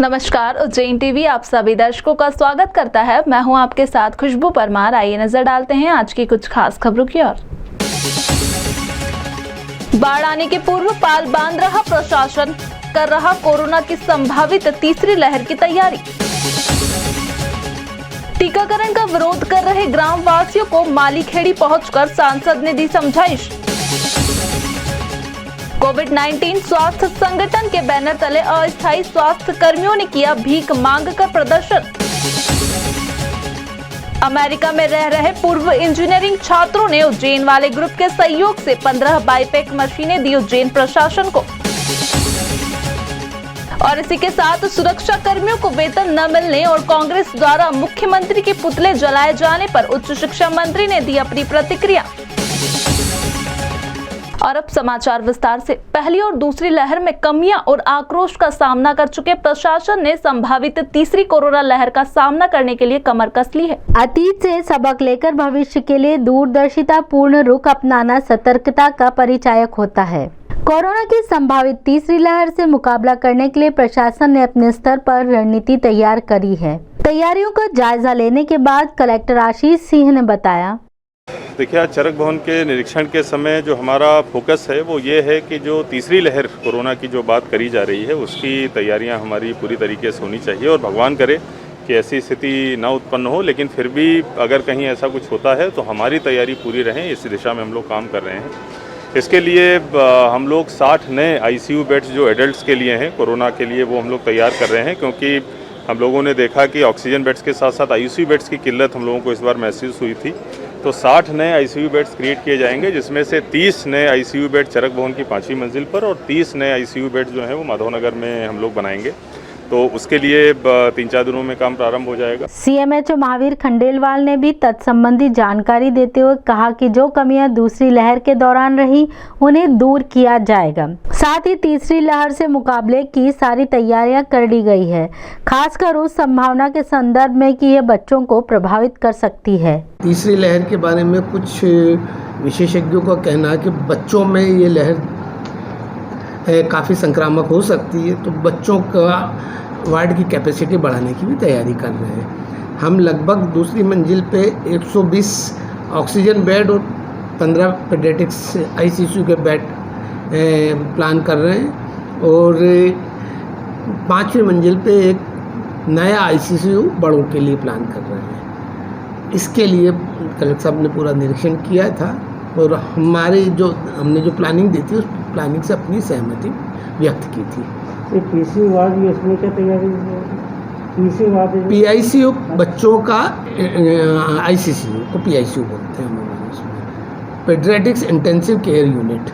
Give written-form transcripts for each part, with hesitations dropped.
नमस्कार, उज्जैन टीवी आप सभी दर्शकों का स्वागत करता है। मैं हूं आपके साथ खुशबू परमार। आइए नजर डालते हैं आज की कुछ खास खबरों की ओर। बाढ़ आने के पूर्व पाल बांध रहा प्रशासन, कर रहा कोरोना की संभावित तीसरी लहर की तैयारी। टीकाकरण का विरोध कर रहे ग्राम वासियों को मालीखेड़ी पहुंचकर सांसद ने दी समझाइश। कोविड-19 स्वास्थ्य संगठन के बैनर तले अस्थायी स्वास्थ्य कर्मियों ने किया भीख मांग कर प्रदर्शन। अमेरिका में रह रहे पूर्व इंजीनियरिंग छात्रों ने उज्जैन वाले ग्रुप के सहयोग से 15 बाईपैक मशीनें दी उज्जैन प्रशासन को। और इसी के साथ सुरक्षा कर्मियों को वेतन न मिलने और कांग्रेस द्वारा मुख्यमंत्री के पुतले जलाए जाने पर उच्च शिक्षा मंत्री ने दी अपनी प्रतिक्रिया। और अब समाचार विस्तार से। पहली और दूसरी लहर में कमियां और आक्रोश का सामना कर चुके प्रशासन ने संभावित तीसरी कोरोना लहर का सामना करने के लिए कमर कस ली है। अतीत से सबक लेकर भविष्य के लिए दूरदर्शिता पूर्ण रुख अपनाना सतर्कता का परिचायक होता है। कोरोना की संभावित तीसरी लहर से मुकाबला करने के लिए प्रशासन ने अपने स्तर पर रणनीति तैयार करी है। तैयारियों का जायजा लेने के बाद कलेक्टर आशीष सिंह ने बताया, देखिए, आज चरक भवन के निरीक्षण के समय जो हमारा फोकस है वो ये है कि जो तीसरी लहर कोरोना की जो बात करी जा रही है उसकी तैयारियां हमारी पूरी तरीके से होनी चाहिए और भगवान करे कि ऐसी स्थिति ना उत्पन्न हो, लेकिन फिर भी अगर कहीं ऐसा कुछ होता है तो हमारी तैयारी पूरी रहे, इस दिशा में हम लोग काम कर रहे हैं। इसके लिए हम लोग 60 नए ICU बेड्स जो एडल्ट्स के लिए हैं कोरोना के लिए वो हम लोग तैयार कर रहे हैं, क्योंकि हम लोगों ने देखा कि ऑक्सीजन बेड्स के साथ साथ ICU बेड्स की किल्लत हम लोगों को इस बार महसूस हुई थी। तो 60 नए ICU बेड्स क्रिएट किए जाएंगे, जिसमें से 30 नए ICU बेड चरक भवन की 5वीं मंजिल पर और 30 नए ICU बेड्स जो हैं वो माधवनगर में हम लोग बनाएंगे। तो उसके लिए 3-4 दिनों में काम प्रारंभ हो जाएगा। CMHO महावीर खंडेलवाल ने भी तत्संबंधी जानकारी देते हुए कहा कि जो कमियां दूसरी लहर के दौरान रही उन्हें दूर किया जाएगा। साथ ही तीसरी लहर से मुकाबले की सारी तैयारियां कर ली गई है, खासकर उस संभावना के संदर्भ में कि यह बच्चों को प्रभावित कर सकती है। तीसरी लहर के बारे में कुछ विशेषज्ञों का कहना है कि बच्चों में ये लहर काफ़ी संक्रामक हो सकती है, तो बच्चों का वार्ड की कैपेसिटी बढ़ाने की भी तैयारी कर रहे हैं। हम लगभग दूसरी मंजिल पे 120 ऑक्सीजन बेड और 15 पेडियाट्रिक्स ICU के बेड प्लान कर रहे हैं और 5वीं मंजिल पे एक नया ICU बड़ों के लिए प्लान कर रहे हैं। इसके लिए कलेक्टर साहब ने पूरा निरीक्षण किया था और हमने जो प्लानिंग दी थी उस प्लानिंग से अपनी सहमति व्यक्त की थी। PICU वार्ड भी इसमें क्या तैयारी है? PICU बच्चों का ICCU को PICU बोलते हैं हम उसमें, paediatrics intensive care unit.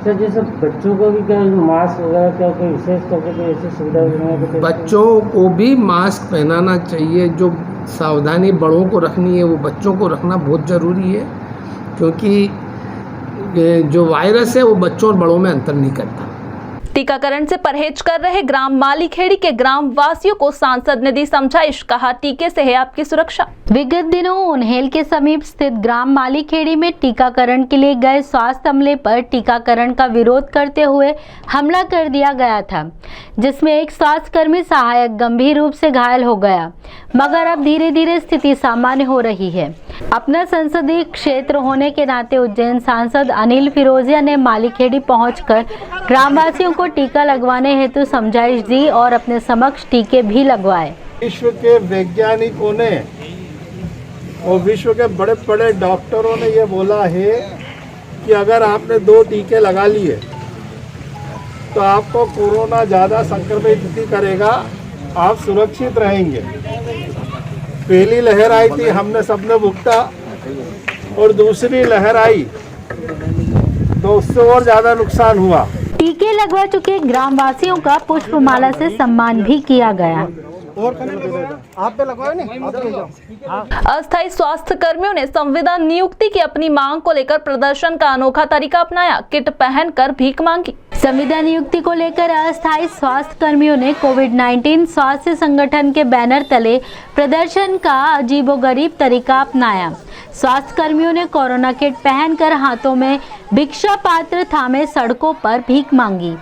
Sir, जैसे बच्चों को भी क्या मास्क वगैरह क्या कोई विशेष करके कोई ऐसी सुविधा? बच्चों को भी मास्क पहनाना चाहिए। जो सावधानी बड़ों को रखनी है वो बच्चों को रखना बहुत ज़रूरी है, क्योंकि जो वायरस है वो बच्चों और बड़ों में अंतर नहीं करता। टीकाकरण से परहेज कर रहे ग्राम मालीखेड़ी के ग्राम वासियों को सांसद ने दी समझाइश, कहा टीके से है आपकी सुरक्षा। विगत दिनों उन्हेल के समीप स्थित ग्राम मालीखेड़ी में टीकाकरण के लिए गए स्वास्थ्य अमले पर टीकाकरण का विरोध करते हुए हमला कर दिया गया था, जिसमें एक स्वास्थ्यकर्मी सहायक गंभीर रूप से घायल हो गया, मगर अब धीरे धीरे स्थिति सामान्य हो रही है। अपना संसदीय क्षेत्र होने के नाते उज्जैन सांसद अनिल फिरोजिया ने मालीखेड़ी पहुंचकर ग्रामवासियों को टीका लगवाने हेतु समझाइश दी और अपने समक्ष टीके भी लगवाए। विश्व के वैज्ञानिकों ने और विश्व के बड़े बड़े डॉक्टरों ने ये बोला है कि अगर आपने 2 टीके लगा लिए तो आपको कोरोना ज़्यादा संक्रमित नहीं करेगा, आप सुरक्षित रहेंगे। पहली लहर आई थी, हमने सबने भुगता, और दूसरी लहर आई तो उससे और ज़्यादा नुकसान हुआ। टीके लगवा चुके ग्रामवासियों का पुष्पमाला से सम्मान भी किया गया। आप पे लगवाए नहीं? अस्थायी स्वास्थ्य कर्मियों ने संविदा नियुक्ति की अपनी मांग को लेकर प्रदर्शन का अनोखा तरीका अपनाया, किट पहनकर भीख मांगी। संविदा नियुक्ति को लेकर अस्थायी स्वास्थ्य कर्मियों ने कोविड-19 स्वास्थ्य संगठन के बैनर तले प्रदर्शन का अजीबोगरीब तरीका अपनाया। स्वास्थ्य कर्मियों ने कोरोना किट पहनकर हाथों में भिक्षा पात्र थामे सड़कों पर भीख मांगी।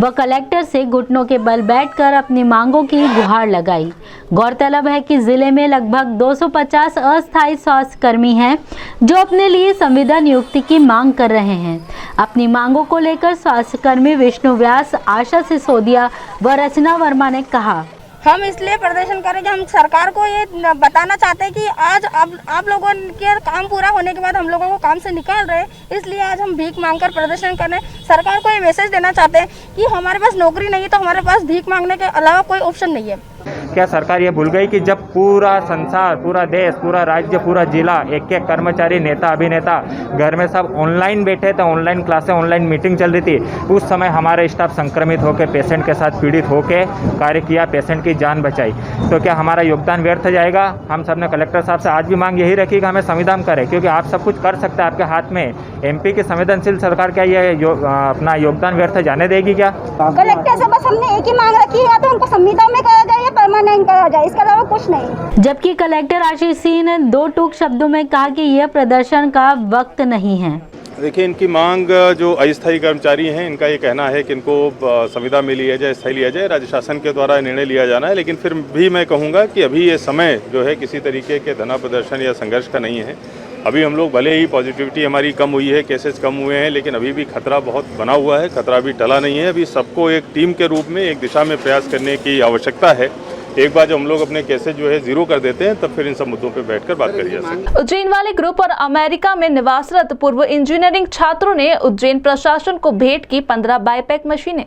व कलेक्टर से घुटनों के बल बैठकर अपनी मांगों की गुहार लगाई। गौरतलब है कि जिले में लगभग 250 अस्थायी स्वास्थ्य कर्मी हैं जो अपने लिए संविदा नियुक्ति की मांग कर रहे हैं। अपनी मांगों को लेकर स्वास्थ्य कर्मी विष्णु व्यास, आशा सिसोदिया व रचना वर्मा ने कहा, हम इसलिए प्रदर्शन करें कि हम सरकार को ये बताना चाहते हैं कि आज आप लोगों के काम पूरा होने के बाद हम लोगों को काम से निकाल रहे हैं, इसलिए आज हम भीख मांगकर प्रदर्शन कर रहे हैं। सरकार को ये मैसेज देना चाहते हैं कि हमारे पास नौकरी नहीं है तो हमारे पास भीख मांगने के अलावा कोई ऑप्शन नहीं है। क्या सरकार ये भूल गई कि जब पूरा संसार, पूरा देश, पूरा राज्य, पूरा जिला, एक एक कर्मचारी, नेता, अभिनेता घर में सब ऑनलाइन बैठे थे, ऑनलाइन क्लासें, ऑनलाइन मीटिंग चल रही थी, उस समय हमारा स्टाफ संक्रमित होकर पेशेंट के साथ पीड़ित होकर कार्य किया, पेशेंट की जान बचाई, तो क्या हमारा योगदान व्यर्थ जाएगा? हम सब ने कलेक्टर साहब से आज भी मांग यही रखी कि हमें संविधान करें, क्योंकि आप सब कुछ कर सकते हैं, आपके हाथ में। एमपी की संवेदनशील सरकार क्या ये अपना योगदान व्यर्थ जाने देगी क्या? कलेक्टर से बस हमने एक ही मांग रखी है, तो उनको संविदा में करा जाए या परमानेंट करा जाए, इसके अलावा कुछ नहीं। जबकि कलेक्टर आशीष सिंह ने 2 टूक शब्दों में कहा कि यह प्रदर्शन का वक्त नहीं है। देखिए, इनकी मांग जो अस्थायी कर्मचारी हैं, इनका ये कहना है कि इनको संविदा में लिया जाए, स्थायी लिया जाए, राज्य शासन के द्वारा निर्णय लिया जाना है। लेकिन फिर भी मैं कहूँगा कि अभी ये समय जो है किसी तरीके के धरना प्रदर्शन या संघर्ष का नहीं है। अभी हम लोग भले ही पॉजिटिविटी हमारी कम हुई है, केसेस कम हुए हैं, लेकिन अभी भी खतरा बहुत बना हुआ है, खतरा अभी टला नहीं है। अभी सबको एक टीम के रूप में एक दिशा में प्रयास करने की आवश्यकता है। एक बार जब हम लोग अपने केसेस जो है 0 कर देते हैं, तब फिर इन सब मुद्दों पे बैठकर बात करी जा सकती है। उज्जैन वाले ग्रुप और अमेरिका में निवासरत पूर्व इंजीनियरिंग छात्रों ने उज्जैन प्रशासन को भेंट की 15 बाईपैक मशीनें।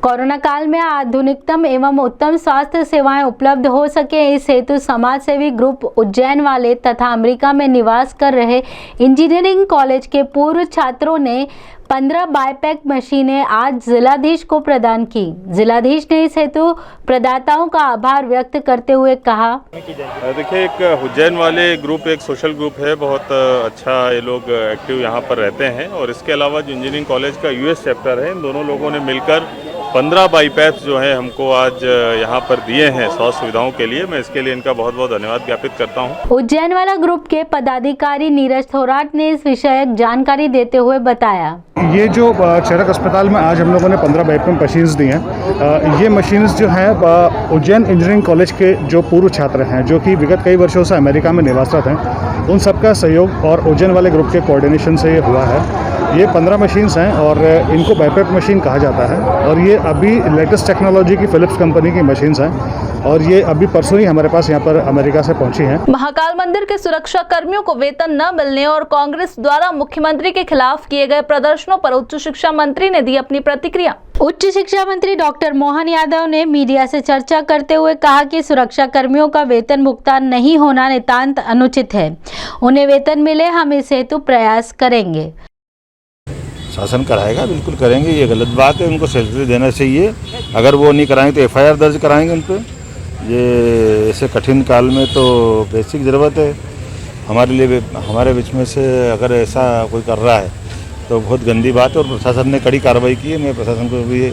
कोरोना काल में आधुनिकतम एवं उत्तम स्वास्थ्य सेवाएं उपलब्ध हो सके, इस हेतु समाज सेवी ग्रुप उज्जैन वाले तथा अमेरिका में निवास कर रहे इंजीनियरिंग कॉलेज के पूर्व छात्रों ने 15 बाईपैक मशीनें आज जिलाधीश को प्रदान की। जिलाधीश ने इस हेतु प्रदाताओं का आभार व्यक्त करते हुए कहा, देखिए, एक उज्जैन वाले ग्रुप एक सोशल ग्रुप है, बहुत अच्छा ये लोग एक्टिव यहाँ पर रहते हैं। और इसके अलावा जो इंजीनियरिंग कॉलेज का यूएस चैप्टर है, इन दोनों लोगों ने मिलकर 15 बाईपैक्स जो है हमको आज यहाँ पर दिए हैं स्वास्थ्य सुविधाओं के लिए। मैं इसके लिए इनका बहुत बहुत धन्यवाद ज्ञापित करता हूँ। उज्जैन वाला ग्रुप के पदाधिकारी नीरज थोराट ने इस विषयक जानकारी देते हुए बताया, ये जो चरक अस्पताल में आज हम लोगों ने 15 बाईपैक मशीन्स दी हैं, ये मशीन्स जो हैं उज्जैन इंजीनियरिंग कॉलेज के जो पूर्व छात्र हैं, जो कि विगत कई वर्षों से अमेरिका में निवासरत हैं, उन सबका सहयोग और उज्जैन वाले ग्रुप के कोऑर्डिनेशन से ये हुआ है। ये 15 मशीन्स हैं और इनको बाईपैक मशीन कहा जाता है। और ये अभी लेटेस्ट टेक्नोलॉजी की फिलिप्स कंपनी की मशीन्स हैं और ये अभी परसों ही हमारे पास यहाँ पर अमेरिका से पहुंची हैं। महाकाल मंदिर के सुरक्षा कर्मियों को वेतन न मिलने और कांग्रेस द्वारा मुख्यमंत्री के खिलाफ किए गए प्रदर्शनों पर उच्च शिक्षा मंत्री ने दी अपनी प्रतिक्रिया। उच्च शिक्षा मंत्री डॉक्टर मोहन यादव ने मीडिया से चर्चा करते हुए कहा कि सुरक्षा कर्मियों का वेतन भुगतान नहीं होना नितांत अनुचित है। उन्हें वेतन मिले, हम इस हेतु प्रयास करेंगे। शासन कराएगा, बिल्कुल करेंगे, ये गलत बात है। उनको सैलरी देना चाहिए, अगर वो नहीं कराएंगे तो एफआईआर दर्ज कराएंगे उन पर। ये ऐसे कठिन काल में तो बेसिक ज़रूरत है हमारे लिए। हमारे बीच में से अगर ऐसा कोई कर रहा है तो बहुत गंदी बात है और प्रशासन ने कड़ी कार्रवाई की है। मैं प्रशासन को भी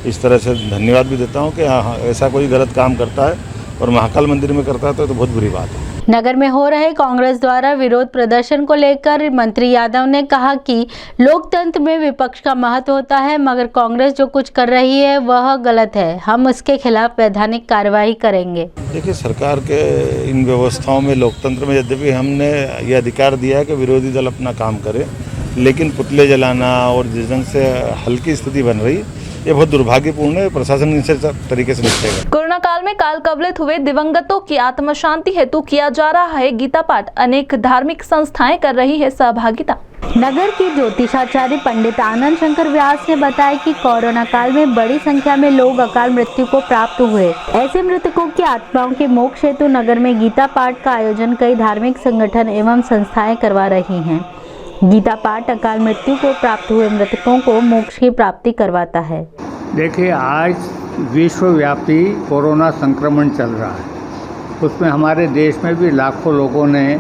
इस तरह से धन्यवाद भी देता हूँ कि हाँ, ऐसा कोई गलत काम करता है और महाकाल मंदिर में करता है तो बहुत बुरी बात है। नगर में हो रहे कांग्रेस द्वारा विरोध प्रदर्शन को लेकर मंत्री यादव ने कहा कि लोकतंत्र में विपक्ष का महत्व होता है, मगर कांग्रेस जो कुछ कर रही है वह गलत है। हम उसके खिलाफ वैधानिक कार्रवाई करेंगे। देखिए, सरकार के इन व्यवस्थाओं में, लोकतंत्र में यद्यपि हमने ये अधिकार दिया है कि विरोधी दल अपना काम करे, लेकिन पुतले जलाना और जिस ढंग से हल्की स्थिति बन रही, ये बहुत दुर्भाग्यपूर्ण है। प्रशासन इनसे तरीके से निपटेगा। कोरोना काल में काल कवलित हुए दिवंगतों की आत्म शांति हेतु किया जा रहा है गीता पाठ। अनेक धार्मिक संस्थाएं कर रही है सहभागिता। नगर के ज्योतिषाचार्य पंडित आनंद शंकर व्यास ने बताया कि कोरोना काल में बड़ी संख्या में लोग अकाल मृत्यु को प्राप्त हुए। ऐसे मृतकों की आत्माओं के मोक्ष हेतु नगर में गीता पाठ का आयोजन कई धार्मिक संगठन एवं संस्थाएं करवा रही हैं। गीता पाठ अकाल मृत्यु को प्राप्त हुए मृतकों को मोक्ष की प्राप्ति करवाता है। देखिए, आज विश्वव्यापी कोरोना संक्रमण चल रहा है, उसमें हमारे देश में भी लाखों लोगों ने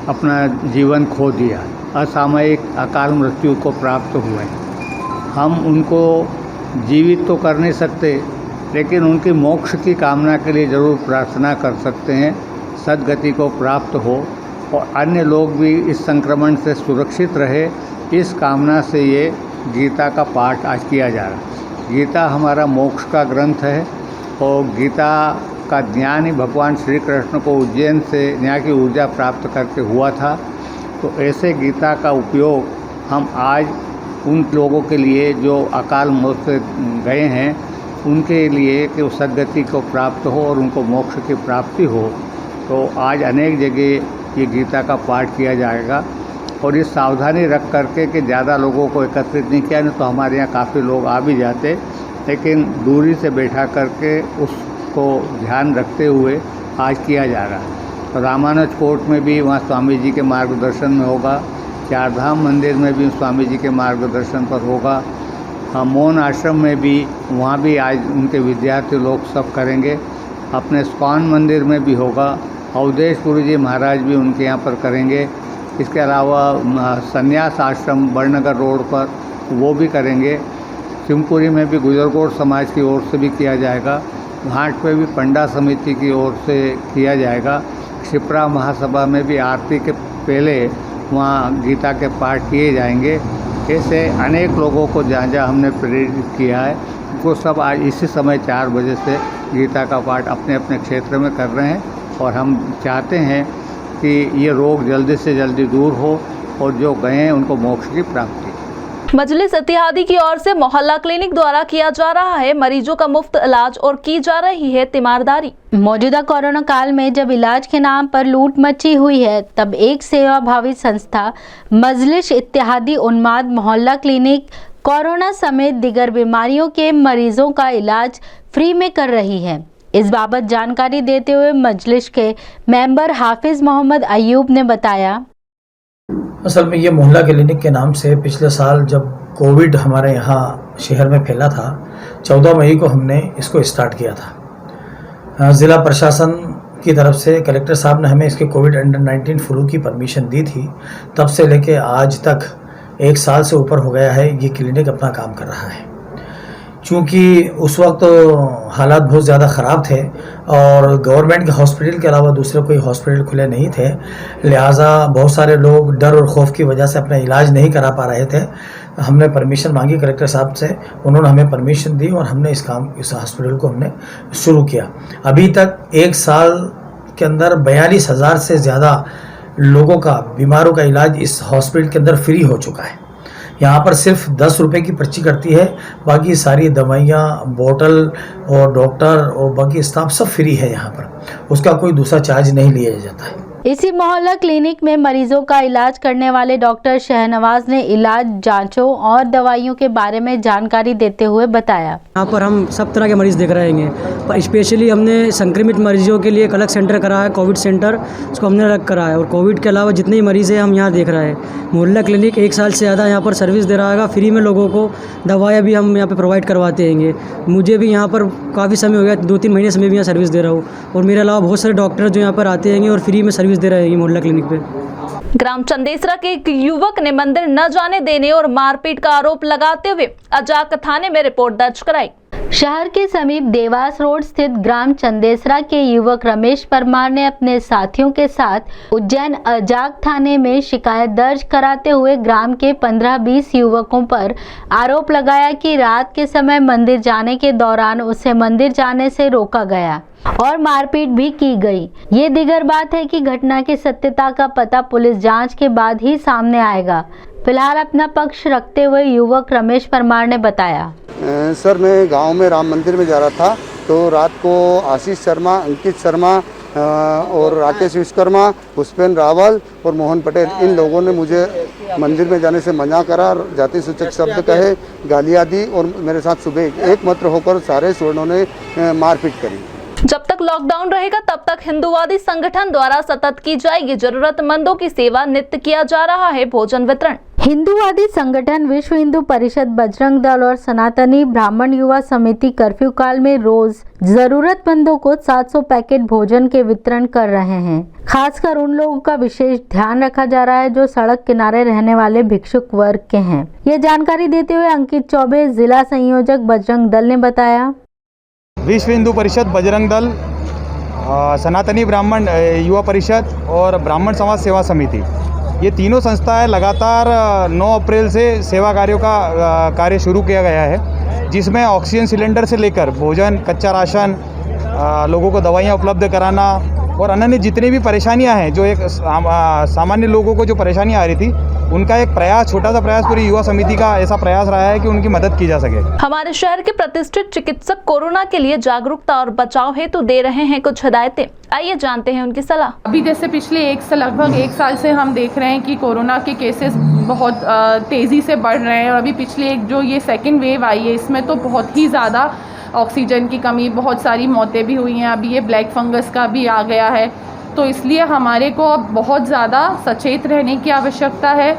अपना जीवन खो दिया, असामयिक अकाल मृत्यु को प्राप्त हुए। हम उनको जीवित तो कर नहीं सकते, लेकिन उनकी मोक्ष की कामना के लिए ज़रूर प्रार्थना कर सकते हैं, सद्गति को प्राप्त हो और अन्य लोग भी इस संक्रमण से सुरक्षित रहे, इस कामना से ये गीता का पाठ आज किया जा रहा है। गीता हमारा मोक्ष का ग्रंथ है और गीता का ज्ञान ही भगवान श्री कृष्ण को उज्जैन से यहाँ की ऊर्जा प्राप्त करके हुआ था। तो ऐसे गीता का उपयोग हम आज उन लोगों के लिए जो अकाल मौत से गए हैं उनके लिए कि सद्गति को प्राप्त हो और उनको मोक्ष की प्राप्ति हो। तो आज अनेक जगह ये गीता का पाठ किया जाएगा और ये सावधानी रख करके कि ज़्यादा लोगों को एकत्रित नहीं किया, नहीं तो हमारे यहाँ काफ़ी लोग आ भी जाते, लेकिन दूरी से बैठा करके उसको ध्यान रखते हुए आज किया जा रहा है। तो रामानुज कोर्ट में भी वहाँ स्वामी जी के मार्गदर्शन में होगा, चारधाम मंदिर में भी स्वामी जी के मार्गदर्शन पर होगा, मौन आश्रम में भी वहाँ भी आज उनके विद्यार्थी लोग सब करेंगे, अपने इस्कॉन मंदिर में भी होगा, अवधेश गुरु जी महाराज भी उनके यहाँ पर करेंगे। इसके अलावा संन्यास आश्रम बड़नगर रोड पर वो भी करेंगे। शिवपुरी में भी गुजरकोट समाज की ओर से भी किया जाएगा, घाट पे भी पंडा समिति की ओर से किया जाएगा। क्षिप्रा महासभा में भी आरती के पहले वहाँ गीता के पाठ किए जाएंगे। ऐसे अनेक लोगों को जहाँ जहाँ हमने प्रेरित किया है वो सब आज इसी समय 4 बजे से गीता का पाठ अपने अपने क्षेत्र में कर रहे हैं और हम चाहते हैं कि ये रोग जल्दी से जल्दी दूर हो और जो गए हैं उनको मोक्ष की प्राप्ति। मजलिस इत्तेहादी की ओर से मोहल्ला क्लिनिक द्वारा किया जा रहा है मरीजों का मुफ्त इलाज और की जा रही है तीमारदारी। मौजूदा कोरोना काल में जब इलाज के नाम पर लूट मची हुई है, तब एक सेवाभावी संस्था मजलिस इत्तेहादी उन्माद मोहल्ला क्लिनिक कोरोना समेत दिगर बीमारियों के मरीजों का इलाज फ्री में कर रही है। इस बाबत जानकारी देते हुए मजलिस के मेंबर हाफिज मोहम्मद अयूब ने बताया, असल में ये मोहल्ला क्लिनिक के नाम से पिछले साल जब कोविड हमारे यहाँ शहर में फैला था, 14 मई को हमने इसको स्टार्ट किया था। ज़िला प्रशासन की तरफ से कलेक्टर साहब ने हमें इसके कोविड अंडर 19 फ्लू की परमिशन दी थी। तब से लेके आज तक 1 साल से ऊपर हो गया है ये क्लिनिक अपना काम कर रहा है। चूँकि उस वक्त हालात बहुत ज़्यादा ख़राब थे और गवर्नमेंट के हॉस्पिटल के अलावा दूसरे कोई हॉस्पिटल खुले नहीं थे, लिहाजा बहुत सारे लोग डर और खौफ की वजह से अपना इलाज नहीं करा पा रहे थे। हमने परमिशन मांगी कलेक्टर साहब से, उन्होंने हमें परमिशन दी और हमने इस हॉस्पिटल को हमने शुरू किया। अभी तक 1 साल के अंदर 42,000 से ज़्यादा लोगों का, बीमारों का इलाज इस हॉस्पिटल के अंदर फ्री हो चुका है। यहाँ पर सिर्फ 10 रुपये की पर्ची कटती है, बाकी सारी दवाइयाँ, बोतल और डॉक्टर और बाकी स्टाफ सब फ्री है यहाँ पर, उसका कोई दूसरा चार्ज नहीं लिया जाता है। इसी मोहल्ला क्लिनिक में मरीजों का इलाज करने वाले डॉक्टर शहनवाज ने इलाज, जांचों और दवाइयों के बारे में जानकारी देते हुए बताया, यहाँ पर हम सब तरह के मरीज देख रहे हैं, पर स्पेशली हमने संक्रमित मरीजों के लिए एक अलग सेंटर करा है, कोविड सेंटर, उसको हमने अलग करा है। और कोविड के अलावा जितने मरीज़ हैं हम यहाँ देख रहे हैं। मोहल्ला क्लिनिक 1 साल से ज़्यादा यहाँ पर सर्विस दे रहा है, फ्री में लोगों को दवाइयाँ भी हम यहाँ पर प्रोवाइड करवाते हैं। मुझे भी यहाँ पर काफ़ी समय हो गया, 2-3 महीने से मैं भी यहाँ सर्विस दे रहा हूँ और मेरे अलावा बहुत सारे डॉक्टर जो यहाँ पर आते हैं और फ्री में सर्विस दे रहे हैं मोहल्ला क्लिनिक पे। ग्राम चंदेसरा के एक युवक ने मंदिर न जाने देने और मारपीट का आरोप लगाते हुए अजाक थाने में रिपोर्ट दर्ज कराई। शहर के समीप देवास रोड स्थित ग्राम चंदेसरा के युवक रमेश परमार ने अपने साथियों के साथ उज्जैन अजाक थाने में शिकायत दर्ज कराते हुए ग्राम के 15-20 युवकों पर आरोप लगाया कि रात के समय मंदिर जाने के दौरान उसे मंदिर जाने से रोका गया और मारपीट भी की गई। ये दिगर बात है कि घटना की सत्यता का पता पुलिस जांच के बाद ही सामने आएगा। फिलहाल अपना पक्ष रखते हुए युवक रमेश परमार ने बताया, सर मैं गांव में राम मंदिर में जा रहा था, तो रात को आशीष शर्मा, अंकित शर्मा और राकेश विश्वकर्मा, पुष्पेन रावल और मोहन पटेल, इन लोगों ने मुझे मंदिर में जाने से मना करा, जाति सूचक शब्द कहे, गालियाँ दी और मेरे साथ सुबह एकमत्र होकर सारे स्वर्णों ने मारपीट करी। जब तक लॉकडाउन रहेगा तब तक हिंदूवादी संगठन द्वारा सतत की जाएगी जरूरतमंदों की सेवा। नित्य किया जा रहा है भोजन वितरण। हिंदूवादी संगठन विश्व हिंदू परिषद, बजरंग दल और सनातनी ब्राह्मण युवा समिति कर्फ्यू काल में रोज जरूरतमंदों को 700 पैकेट भोजन के वितरण कर रहे हैं। खासकर उन लोगों का विशेष ध्यान रखा जा रहा है जो सड़क किनारे रहने वाले भिक्षुक वर्ग के हैं। ये जानकारी देते हुए अंकित चौबे, जिला संयोजक बजरंग दल ने बताया, विश्व हिंदू परिषद, बजरंग दल, सनातनी ब्राह्मण युवा परिषद और ब्राह्मण समाज सेवा समिति, ये तीनों संस्थाएं लगातार 9 अप्रैल से सेवा कार्यों का कार्य शुरू किया गया है। जिसमें ऑक्सीजन सिलेंडर से लेकर भोजन, कच्चा राशन, लोगों को दवाइयाँ उपलब्ध कराना और अन्य जितनी भी परेशानियां हैं, जो एक सामान्य लोगों को जो परेशानियां आ रही थी, उनका एक प्रयास, छोटा सा प्रयास पूरी युवा समिति का ऐसा प्रयास रहा है कि उनकी मदद की जा सके। हमारे शहर के प्रतिष्ठित चिकित्सक कोरोना के लिए जागरूकता और बचाव हेतु दे रहे हैं कुछ हिदायतें। आइए जानते हैं उनकी सलाह। अभी जैसे पिछले लगभग एक साल से हम देख रहे हैं कि कोरोना के केसेस बहुत तेज़ी से बढ़ रहे हैं और अभी पिछले जो ये सेकेंड वेव आई है, इसमें तो बहुत ही ज़्यादा ऑक्सीजन की कमी, बहुत सारी मौतें भी हुई हैं। अभी ये ब्लैक फंगस का भी आ गया है, तो इसलिए हमारे को अब बहुत ज़्यादा सचेत रहने की आवश्यकता है।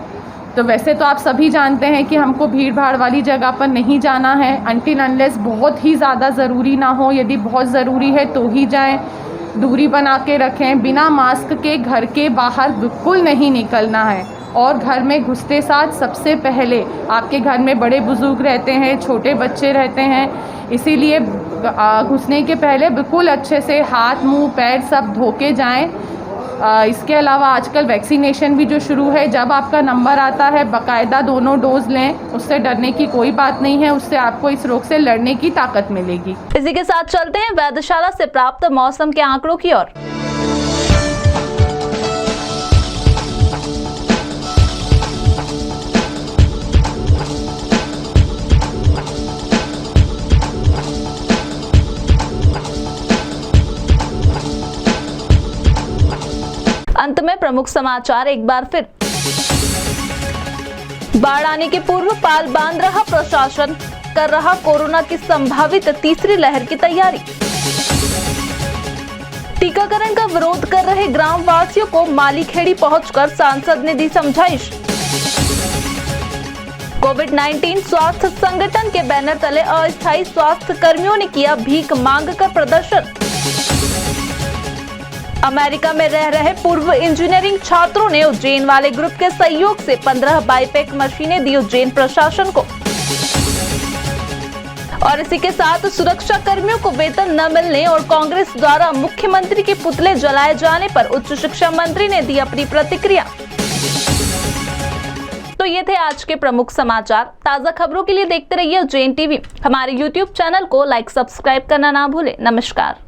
तो वैसे तो आप सभी जानते हैं कि हमको भीड़ भाड़ वाली जगह पर नहीं जाना है, अनटिल अनलेस बहुत ही ज़्यादा ज़रूरी ना हो। यदि बहुत ज़रूरी है तो ही जाएं, दूरी बना के रखें, बिना मास्क के घर के बाहर बिल्कुल नहीं निकलना है। और घर में घुसते साथ सबसे पहले, आपके घर में बड़े बुजुर्ग रहते हैं, छोटे बच्चे रहते हैं, इसीलिए घुसने के पहले बिल्कुल अच्छे से हाथ, मुंह, पैर सब धो के जाएँ। इसके अलावा आजकल वैक्सीनेशन भी जो शुरू है, जब आपका नंबर आता है बाकायदा दोनों डोज लें, उससे डरने की कोई बात नहीं है, उससे आपको इस रोग से लड़ने की ताकत मिलेगी। इसी के साथ चलते हैं वेधशाला से प्राप्त मौसम के आंकड़ों की ओर। अंत में प्रमुख समाचार एक बार फिर। बाढ़ आने के पूर्व पाल बांध रहा प्रशासन, कर रहा कोरोना की संभावित तीसरी लहर की तैयारी। टीकाकरण का विरोध कर रहे ग्राम वासियों को मालीखेड़ी पहुंचकर सांसद ने दी समझाइश। कोविड-19 स्वास्थ्य संगठन के बैनर तले अस्थायी स्वास्थ्य कर्मियों ने किया भीख मांग कर प्रदर्शन। अमेरिका में रह रहे पूर्व इंजीनियरिंग छात्रों ने उज्जैन वाले ग्रुप के सहयोग से 15 बाईपैक मशीनें दी उज्जैन प्रशासन को। और इसी के साथ सुरक्षा कर्मियों को वेतन न मिलने और कांग्रेस द्वारा मुख्यमंत्री के पुतले जलाए जाने पर उच्च शिक्षा मंत्री ने दी अपनी प्रतिक्रिया। तो ये थे आज के प्रमुख समाचार। ताजा खबरों के लिए देखते रहिए उज्जैन टीवी। हमारे YouTube चैनल को लाइक, सब्सक्राइब करना ना भूलें। नमस्कार।